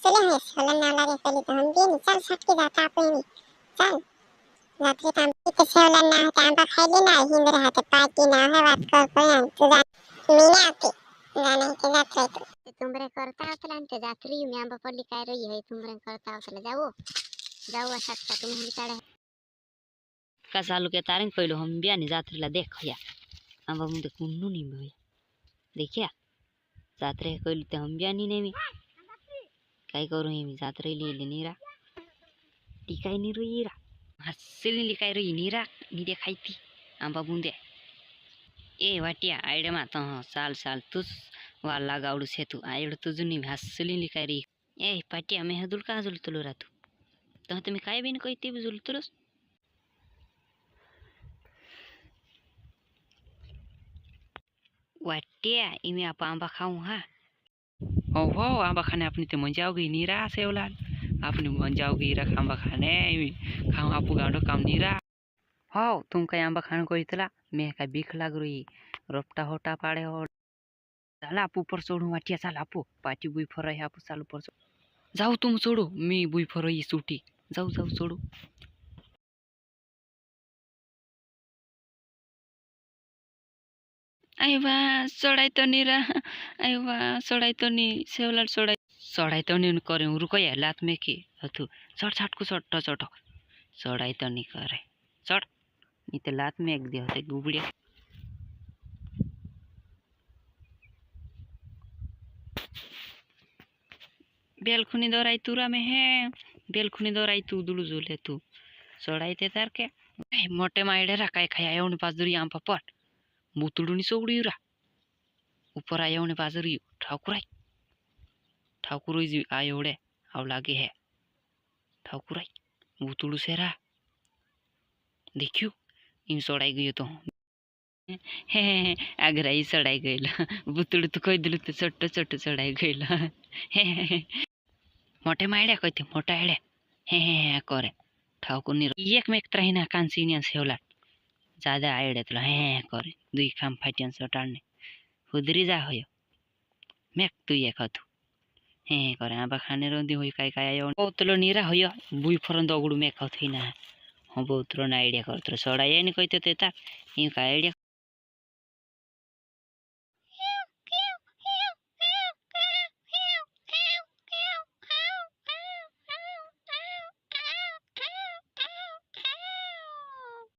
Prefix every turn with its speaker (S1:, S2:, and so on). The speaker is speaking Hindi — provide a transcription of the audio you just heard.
S1: चले हैं सोलन ना लगे पहले तो हम भी नहीं चल छटके जाता पे नहीं चल रात्रि काम तो सोलन ना टाइम पर खाई लेना हिंद रहा तो पार्टी ना है बात कर कोई तो जा मीना आते जाने के जात रहे तो तुमरे करता असला ते जात्री मी आंबा पडली काय रही है तुमरे करता असला जाओ जाओ असा तुम्ही हिंदाडे
S2: का चालू के तारिंग पहिलो हम बियानी जात्रेला देखया आंबा मुंदे कुन्नू नहीं भय देखिया जात्रे कहली ते हम बियानी नेमी काय करू मी जात्रे लिहिले नीरा ती काय नीरू ईरा हसली काय रे नीरा नी देखायती आंबा मुंदे ए वाटिया आयडे मा त साल साल तुस वाला गावडू से तू आयड तुजुनी हसली काय रे ए पाटिया मे हदुल का हजुल तुलो रातू तो तुम्ही काय बिन कहती बुजुल तुलस वाटिया इमे आप आंबा खाऊं हा हो आंबा खाने अपनी तो मन जाओगी नीरा सेवलाल अपनी मन जाओगी रख आंबा खाने खाऊं आपू गांडो काम नीरा हो तुम कहीं आंबा खाने को इतला मैं का बीख लग रही रोपटा होटा पाड़े हो चला आप ऊपर छोड़ू वाटिया चल आपू पाटी बुई फर है आप साल ऊपर जाऊ तुम छोड़ो मी बुई फर सूटी जाऊ जाऊ छोड़ो आइवा सड़ाई तो नीरा आइवा सड़ाई तो नी सेवलाल सड़ाई तो नहीं करे रुको या लात में की हथु चढ़ छाट को चढ़ चढ़ सड़ाई तो नहीं करे चढ़ नहीं तो लात में एक दे होते गुबड़िया बेलखुनी दौराई तुरा में है बेलखुनी दौराई तू दुलू जुले तू सड़ाई ते तार के मोटे माइडे रखा खाया एवढे बाजरी आम पट मुतुडूनी सोगड़ी रा ऊपर आया उन्हें बाजरी ठाकुर जी आए उड़े आव लागे है ठाकुर मुतुडू से रा देखियो इन सड़ाई गई तो हे अगर आई सड़ाई गईला बुतुड़ तो कोई दिल तो छोटो छोटो सड़ाई गईला मोटे माइडे कहते मोटा एड़े हे करे ठाकुर नी एक में एक तरह ना कांसीनियन सेवला ज्यादा आइडे तो हे करे दुई खाम फाटियन सटाड़ने हुदरी जा होयो मेक तू ये खतु हे करे आबा खाने रोंदी होई काय काय आयो बोतलो नीरा होयो बुई फरन दगुडू मेक खथुई ना हो बोतलो ना आइडिया करतो सड़ा ये नहीं कहते तेता इन का आइडिया